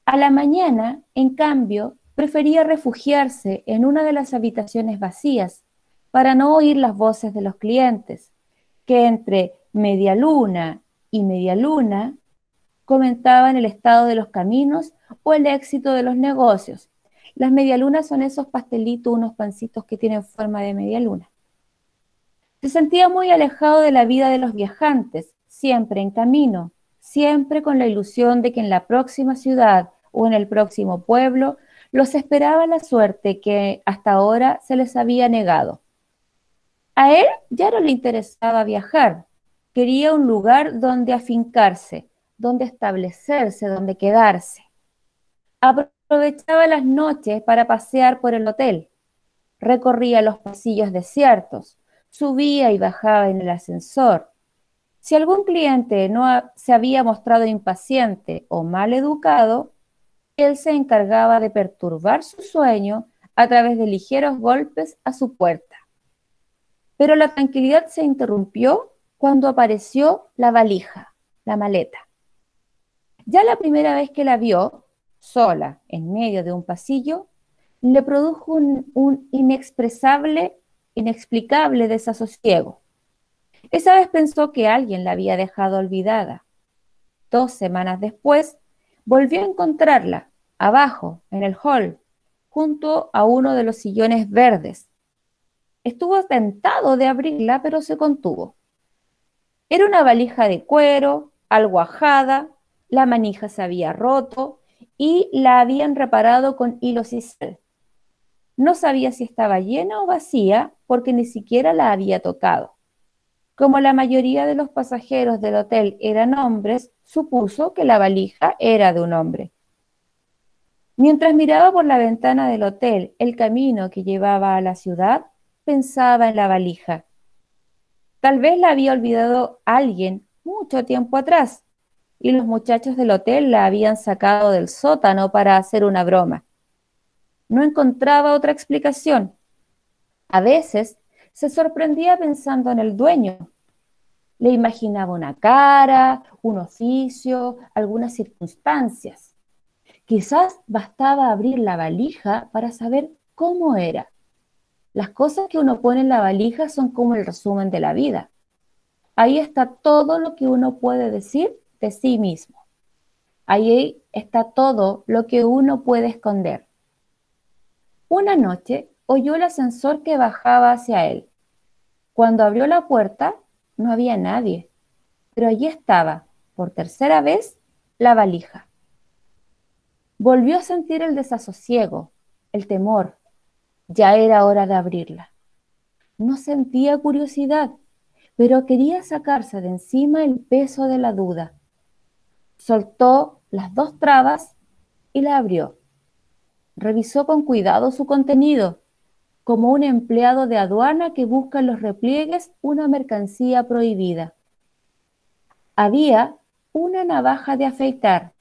A la mañana, en cambio, prefería refugiarse en una de las habitaciones vacías para no oír las voces de los clientes, que entre media luna comentaban el estado de los caminos o el éxito de los negocios. Las medialunas son esos pastelitos, unos pancitos que tienen forma de media luna. Se sentía muy alejado de la vida de los viajantes, siempre en camino, siempre con la ilusión de que en la próxima ciudad o en el próximo pueblo los esperaba la suerte que hasta ahora se les había negado. A él ya no le interesaba viajar, quería un lugar donde afincarse, donde establecerse, donde quedarse. Aprovechaba las noches para pasear por el hotel, recorría los pasillos desiertos, subía y bajaba en el ascensor. Si algún cliente se había mostrado impaciente o mal educado, él se encargaba de perturbar su sueño a través de ligeros golpes a su puerta. Pero la tranquilidad se interrumpió cuando apareció la valija, la maleta. Ya la primera vez que la vio, sola, en medio de un pasillo, le produjo un inexplicable desasosiego. Esa vez pensó que alguien la había dejado olvidada. 2 semanas después, volvió a encontrarla, abajo, en el hall, junto a uno de los sillones verdes. Estuvo tentado de abrirla, pero se contuvo. Era una valija de cuero, algo ajada, la manija se había roto y la habían reparado con hilo sisal. No sabía si estaba llena o vacía porque ni siquiera la había tocado. Como la mayoría de los pasajeros del hotel eran hombres, supuso que la valija era de un hombre. Mientras miraba por la ventana del hotel el camino que llevaba a la ciudad, pensaba en la valija. Tal vez la había olvidado alguien mucho tiempo atrás y los muchachos del hotel la habían sacado del sótano para hacer una broma. No encontraba otra explicación. A veces se sorprendía pensando en el dueño. Le imaginaba una cara, un oficio, algunas circunstancias. Quizás bastaba abrir la valija para saber cómo era. Las cosas que uno pone en la valija son como el resumen de la vida. Ahí está todo lo que uno puede decir de sí mismo. Ahí está todo lo que uno puede esconder. Una noche oyó el ascensor que bajaba hacia él. Cuando abrió la puerta, no había nadie, pero allí estaba, por tercera vez, la valija. Volvió a sentir el desasosiego, el temor. Ya era hora de abrirla. No sentía curiosidad, pero quería sacarse de encima el peso de la duda. Soltó las dos trabas y la abrió. Revisó con cuidado su contenido, como un empleado de aduana que busca en los repliegues una mercancía prohibida. Había una navaja de afeitar,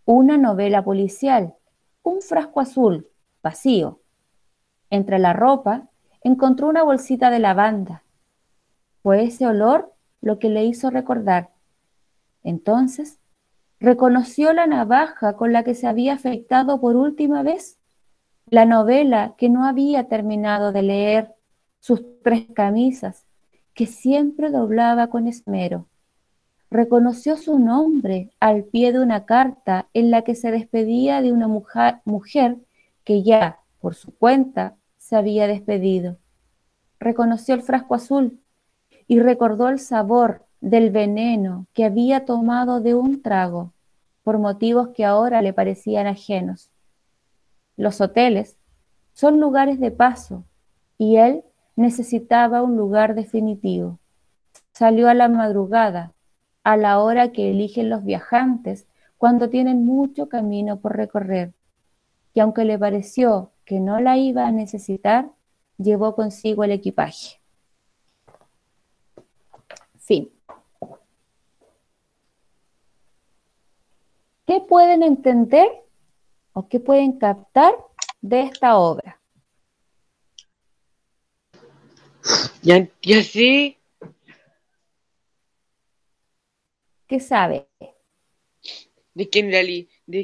una novela policial, un frasco azul, vacío. Entre la ropa encontró una bolsita de lavanda. Fue ese olor lo que le hizo recordar. Entonces, reconoció la navaja con la que se había afeitado por última vez, la novela que no había terminado de leer, sus 3 camisas, que siempre doblaba con esmero. Reconoció su nombre al pie de una carta en la que se despedía de una mujer que ya, por su cuenta, se había despedido. Reconoció el frasco azul y recordó el sabor del veneno que había tomado de un trago, por motivos que ahora le parecían ajenos. Los hoteles son lugares de paso y él necesitaba un lugar definitivo. Salió a la madrugada, a la hora que eligen los viajantes cuando tienen mucho camino por recorrer, y aunque le pareció que no la iba a necesitar, llevó consigo el equipaje. Fin. ¿Qué pueden entender o qué pueden captar de esta obra? Ya sí, ¿Qué sabe? de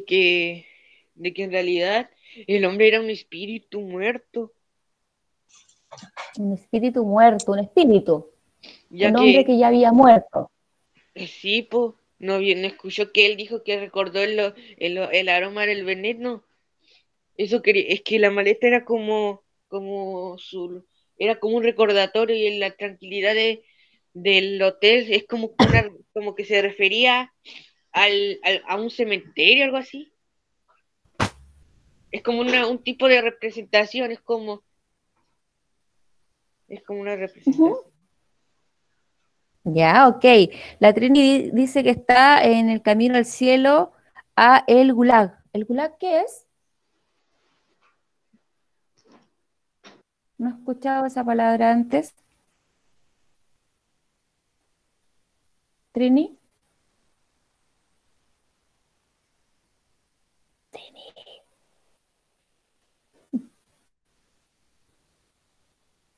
que en realidad el hombre era un espíritu muerto, Un espíritu muerto, un espíritu, ya un hombre que ya había muerto. sí, po, no bien escuchó que él dijo que recordó el aroma del veneno. Eso quería, es que la maleta era era como un recordatorio y en la tranquilidad del hotel es como que se refería a un cementerio, algo así. Es como un tipo de representación, es como una representación. Ya, ok. La Trini dice que está en el camino al cielo a el Gulag. ¿El Gulag qué es? No he escuchado esa palabra antes. ¿Trini?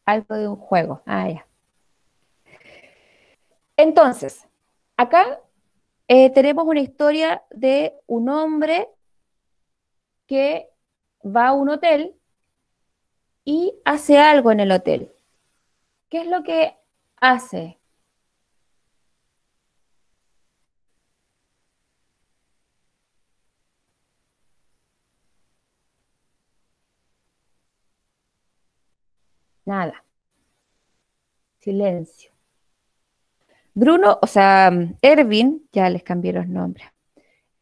Algo de un juego. Ah, ya. Entonces, acá tenemos una historia de un hombre que va a un hotel y hace algo en el hotel. ¿Qué es lo que hace? Nada. Silencio. Bruno, o sea, Erwin, ya les cambié los nombres.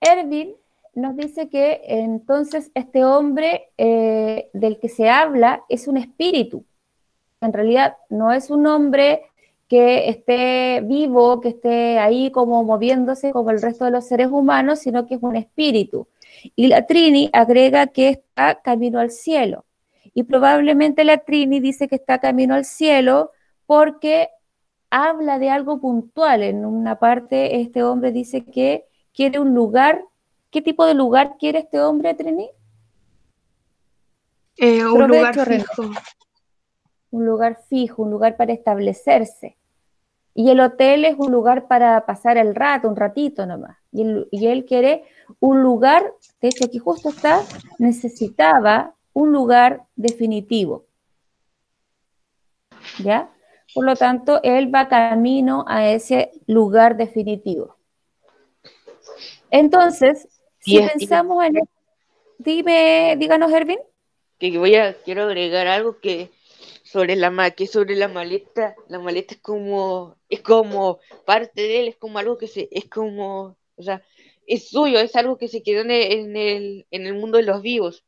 Erwin nos dice que entonces este hombre del que se habla es un espíritu. En realidad no es un hombre que esté vivo, que esté ahí como moviéndose como el resto de los seres humanos, sino que es un espíritu. Y la Trini agrega que está camino al cielo. Y probablemente la Trini dice que está camino al cielo porque habla de algo puntual. En una parte este hombre dice que quiere un lugar. ¿Qué tipo de lugar quiere este hombre, Trini? Un lugar Provecho, René. fijo. Un lugar fijo, un lugar para establecerse. Y el hotel es un lugar para pasar el rato, un ratito nomás. Y él quiere un lugar, de hecho aquí justo está, necesitaba un lugar definitivo. ¿ya? Por lo tanto, él va camino a ese lugar definitivo. Entonces, si pensamos en... díganos, Erwin. Quiero agregar algo que sobre la maleta es como parte de él, es como algo o sea, es suyo, es algo que se quedó en el mundo de los vivos.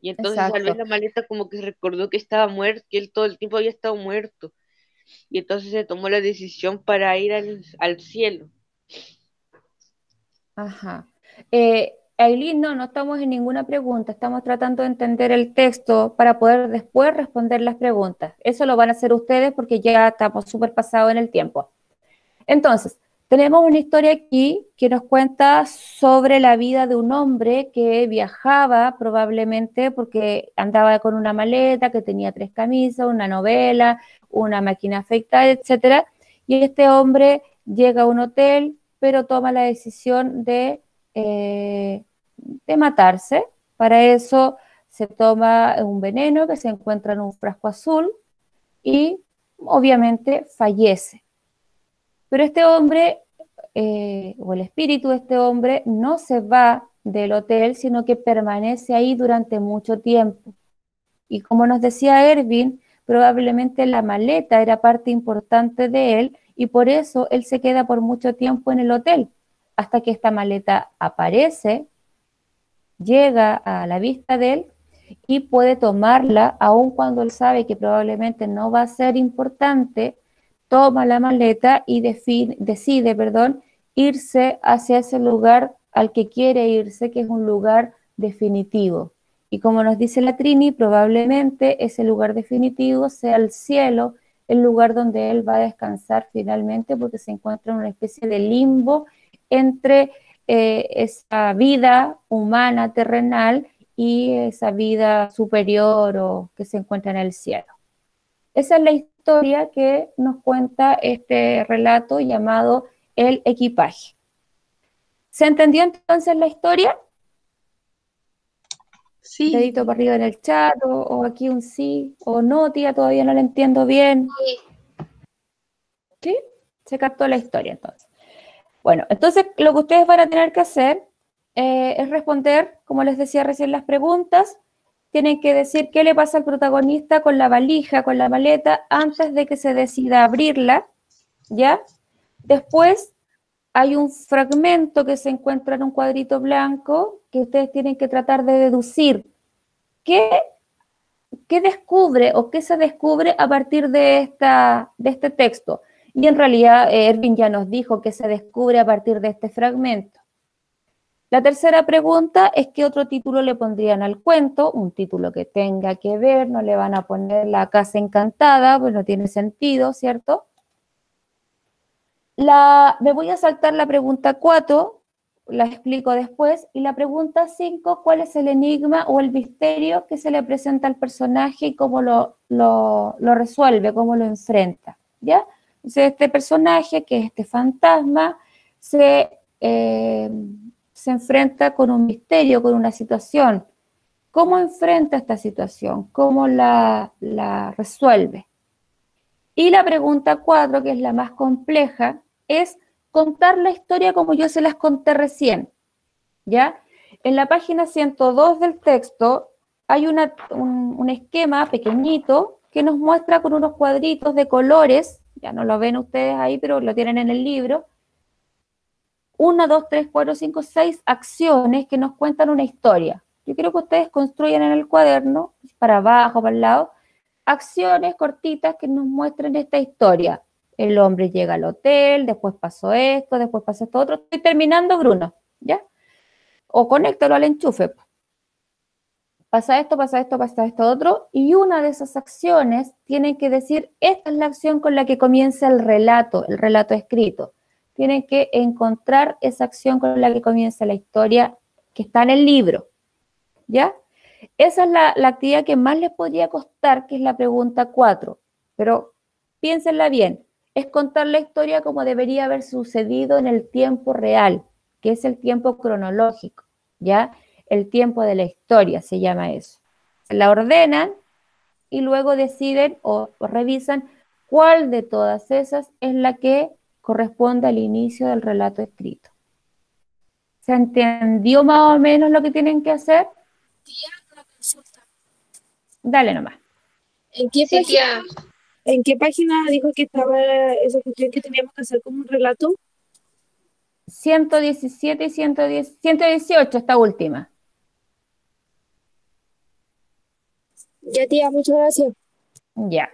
Y entonces tal vez Exacto. la maleta como que recordó que estaba muerto, que él todo el tiempo había estado muerto. Y entonces se tomó la decisión para ir al cielo. Ajá. Aileen, no estamos en ninguna pregunta, estamos tratando de entender el texto para poder después responder las preguntas. Eso lo van a hacer ustedes porque ya estamos súper pasados en el tiempo. Entonces, tenemos una historia aquí que nos cuenta sobre la vida de un hombre que viajaba probablemente porque andaba con una maleta que tenía 3 camisas, una novela, una máquina afeitada, etcétera. Y este hombre llega a un hotel, pero toma la decisión de matarse. Para eso se toma un veneno que se encuentra en un frasco azul y obviamente fallece. Pero este hombre, o el espíritu de este hombre, no se va del hotel, sino que permanece ahí durante mucho tiempo. Y como nos decía Erwin, probablemente la maleta era parte importante de él y por eso él se queda por mucho tiempo en el hotel, hasta que esta maleta aparece, llega a la vista de él y puede tomarla, aun cuando él sabe que probablemente no va a ser importante, toma la maleta y decide, irse hacia ese lugar al que quiere irse, que es un lugar definitivo. Y como nos dice la Trini, probablemente ese lugar definitivo sea el cielo, el lugar donde él va a descansar finalmente, porque se encuentra en una especie de limbo entre esa vida humana, terrenal, y esa vida superior o que se encuentra en el cielo. Esa es la historia que nos cuenta este relato llamado El equipaje. ¿Se entendió entonces la historia? Sí, Dedito para arriba en el chat, o aquí un sí, o no, tía, todavía no la entiendo bien. ¿Sí? Se captó la historia entonces. Bueno, entonces lo que ustedes van a tener que hacer es responder, como les decía recién, las preguntas. Tienen que decir qué le pasa al protagonista con la valija, con la maleta, antes de que se decida abrirla, ¿ya? Después hay un fragmento que se encuentra en un cuadrito blanco que ustedes tienen que tratar de deducir qué descubre o qué se descubre a partir de este texto. Y en realidad Erwin ya nos dijo que se descubre a partir de este fragmento. La tercera pregunta es qué otro título le pondrían al cuento, un título que tenga que ver, no le van a poner La casa encantada, pues no tiene sentido, ¿cierto? Me voy a saltar la pregunta 4, la explico después, y la pregunta 5, ¿cuál es el enigma o el misterio que se le presenta al personaje y cómo lo resuelve, cómo lo enfrenta, ¿ya? Entonces este personaje, que es este fantasma, se enfrenta con un misterio, con una situación. ¿Cómo enfrenta esta situación? ¿Cómo la resuelve? Y la pregunta 4, que es la más compleja, es contar la historia como yo se las conté recién, ¿ya? En la página 102 del texto hay un esquema pequeñito que nos muestra con unos cuadritos de colores, ya no lo ven ustedes ahí, pero lo tienen en el libro, 1, 2, 3, 4, 5, 6 acciones que nos cuentan una historia. Yo quiero que ustedes construyan en el cuaderno, para abajo, para el lado, acciones cortitas que nos muestren esta historia. El hombre llega al hotel, después pasó esto otro. Estoy terminando, Bruno, ¿ya? O conéctalo al enchufe. Pasa esto, otro. Y una de esas acciones tienen que decir, esta es la acción con la que comienza el relato escrito. Tienen que encontrar esa acción con la que comienza la historia que está en el libro, ¿ya? Esa es la actividad que más les podría costar, que es la pregunta 4. Pero piénsenla bien, es contar la historia como debería haber sucedido en el tiempo real, que es el tiempo cronológico, ¿ya? El tiempo de la historia se llama eso. La ordenan y luego deciden o revisan cuál de todas esas es la que corresponde al inicio del relato escrito. ¿Se entendió más o menos lo que tienen que hacer? Una consulta. Dale nomás. Sí, tía. ¿En qué página dijo que estaba esa cuestión que teníamos que hacer como un relato? 117 y 118, esta última. Ya, tía, muchas gracias. Ya.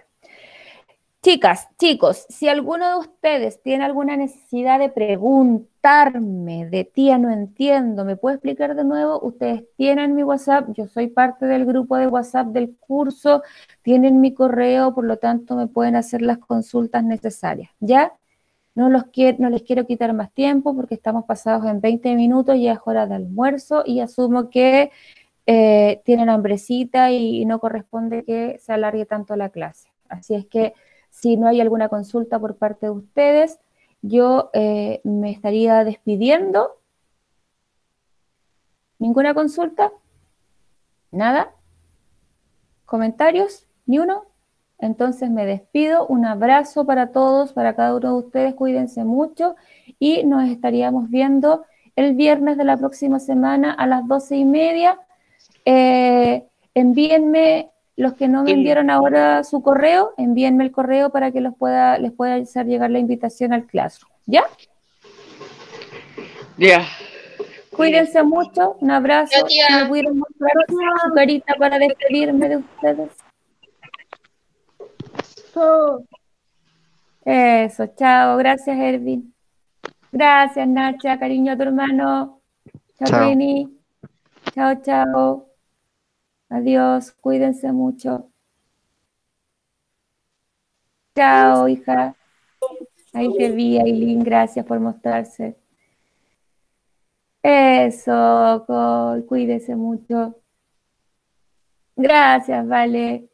Chicas, chicos, si alguno de ustedes tiene alguna necesidad de preguntarme, de tía, no entiendo, ¿me puede explicar de nuevo? Ustedes tienen mi WhatsApp, yo soy parte del grupo de WhatsApp del curso, tienen mi correo, por lo tanto me pueden hacer las consultas necesarias, ¿ya? No les quiero quitar más tiempo porque estamos pasados en 20 minutos, ya es hora de almuerzo y asumo que tienen hambrecita y no corresponde que se alargue tanto la clase. Así es que si no hay alguna consulta por parte de ustedes, yo me estaría despidiendo. ¿Ninguna consulta? ¿Nada? ¿Comentarios? ¿Ni uno? Entonces me despido. Un abrazo para todos, para cada uno de ustedes. Cuídense mucho y nos estaríamos viendo el viernes de la próxima semana a las 12:30. Envíenme, los que no me enviaron ahora su correo, envíenme el correo para que les pueda hacer llegar la invitación al Classroom. ¿Ya? Ya. Cuídense mucho, un abrazo. Ya, tía. Si me pudieran mostrar su carita para despedirme de ustedes. Eso, chao. Gracias, Ervin. Gracias, Nacha. Cariño a tu hermano. Chao, Chao. Trini. Chao, chao. Adiós. Cuídense mucho. Chao, hija. Ahí te vi, Aileen. Gracias por mostrarse. Eso, Col. Cuídese mucho. Gracias, vale.